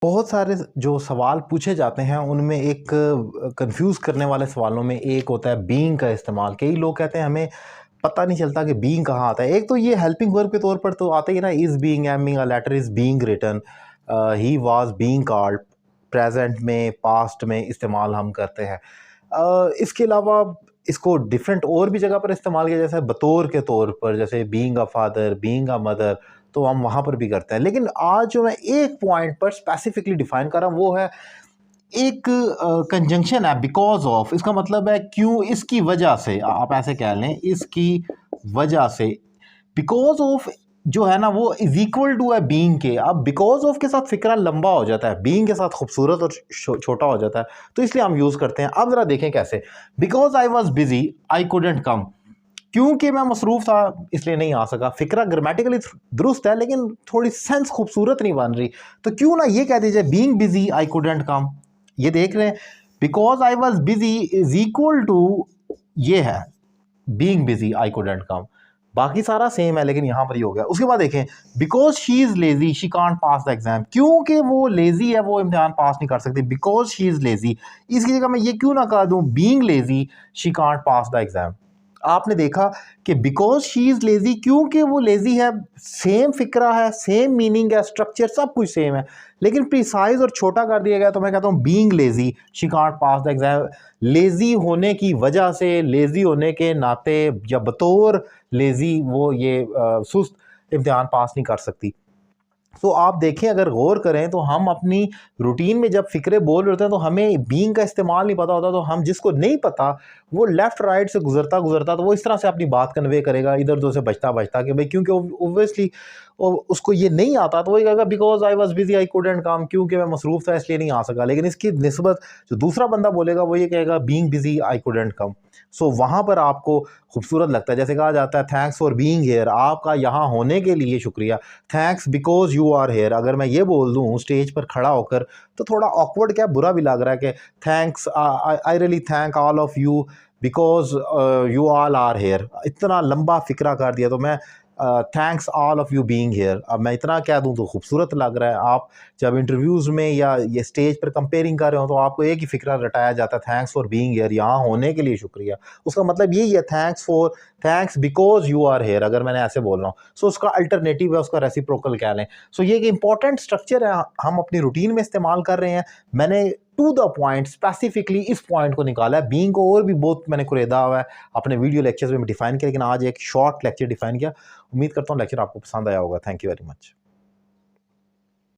बहुत सारे जो सवाल पूछे जाते हैं उनमें एक कंफ्यूज करने वाले सवालों में एक होता है बीइंग का इस्तेमाल। कई लोग कहते हैं हमें पता नहीं चलता कि बीइंग कहाँ आता है। एक तो ये हेल्पिंग वर्ब के तौर पर तो आता ही ना, is being, aiming, a letter is being written, he was being called. Present में, पास्ट में इस्तेमाल हम करते हैं। इसके अलावा इसको डिफरेंट और भी जगह पर इस्तेमाल किया, जैसे बतौर के तौर पर, जैसे being a father, being a mother, तो हम वहाँ पर भी करते हैं। लेकिन आज जो मैं एक पॉइंट पर स्पेसिफिकली डिफाइन कर रहा हूँ वो है एक कंजंक्शन है, बिकॉज ऑफ। इसका मतलब है क्यों, इसकी वजह से, आप ऐसे कह लें, इसकी वजह से। बिकॉज ऑफ जो है ना वो इज इक्वल टू है बीइंग के। अब बिकॉज ऑफ के साथ फिक्रा लंबा हो जाता है, बीइंग के साथ खूबसूरत और छोटा हो जाता है, तो इसलिए हम यूज करते हैं। अब जरा देखें कैसे। Because I was busy I couldn't कम, क्योंकि मैं मसरूफ था इसलिए नहीं आ सका। फिक्रा ग्रामेटिकली दुरुस्त है लेकिन थोड़ी सेंस खूबसूरत नहीं बन रही, तो क्यों ना ये कह दीजिए being busy I couldn't come. ये देख रहे हैं, because I was busy is equal to ये है being busy I couldn't come. बाकी सारा सेम है लेकिन यहां पर ही हो गया। उसके बाद देखें, because she is lazy she can't pass the exam, क्योंकि वो लेजी है वो इम्तिहान पास नहीं कर सकती। बिकॉज शी इज लेजी, इसकी जगह मैं ये क्यों ना कह दूं being lazy she can't pass the exam. आपने देखा कि बिकॉज शी इज लेजी, क्योंकि वो लेजी है, सेम फिक्रा है, सेम मीनिंग है, स्ट्रक्चर सब कुछ सेम है, लेकिन प्रिसाइज और छोटा कर दिया गया। तो मैं कहता हूँ being lazy she can't pass the exam. Lazy होने की वजह से, लेजी होने के नाते या बतौर लेजी वो ये सुस्त इम्तिहान पास नहीं कर सकती। तो आप देखें, अगर गौर करें तो हम अपनी रूटीन में जब फिक्रे बोल रहे होते हैं तो हमें बीइंग का इस्तेमाल नहीं पता होता, तो हम जिसको नहीं पता वो लेफ्ट राइट से गुजरता गुजरता तो वो इस तरह से अपनी बात कन्वे करेगा इधर उधर से बचता बचता कि भाई, क्योंकि ओब्वियसली उसको ये नहीं आता तो वो कहेगा because I was busy I couldn't कम, क्योंकि मैं मसरूफ था इसलिए नहीं आ सका। लेकिन इसकी निस्बत जो दूसरा बंदा बोलेगा वो ये कहेगा being busy I couldn't come. So वहाँ पर आपको खूबसूरत लगता है। जैसे कहा जाता है थैंक्स फॉर बीइंग हेयर, आपका यहाँ होने के लिए शुक्रिया। Thanks because you are here, अगर मैं ये बोल दूँ स्टेज पर खड़ा होकर तो थोड़ा ऑकवर्ड, क्या बुरा भी लग रहा है कि thanks I really thank all of you because you all are here. इतना लंबा फिक्रा कर दिया, तो मैं thanks all of you being here, अब मैं इतना कह दूं तो खूबसूरत लग रहा है। आप जब इंटरव्यूज़ में या ये स्टेज पर कंपेयरिंग कर रहे हो तो आपको एक ही फिक्रा रटाया जाता है, थैंक्स फॉर बीइंग हेयर, यहाँ होने के लिए शुक्रिया। उसका मतलब यही है thanks because you are here, अगर मैंने ऐसे बोल रहा हूँ। सो उसका अल्टरनेटिव है, उसका रेसिप्रोकल कह लें। सो ये एक इंपॉर्टेंट स्ट्रक्चर है, हम अपनी रूटीन में इस्तेमाल कर रहे हैं। मैंने टू द पॉइंट स्पेसिफिकली इस पॉइंट को निकाला है। बीइंग को और भी बहुत मैंने कुरेदा हुआ है अपने वीडियो लेक्चर्स में डिफाइन किया, लेकिन आज एक शॉर्ट लेक्चर डिफाइन किया। उम्मीद करता हूँ लेक्चर आपको पसंद आया होगा। Thank you very much.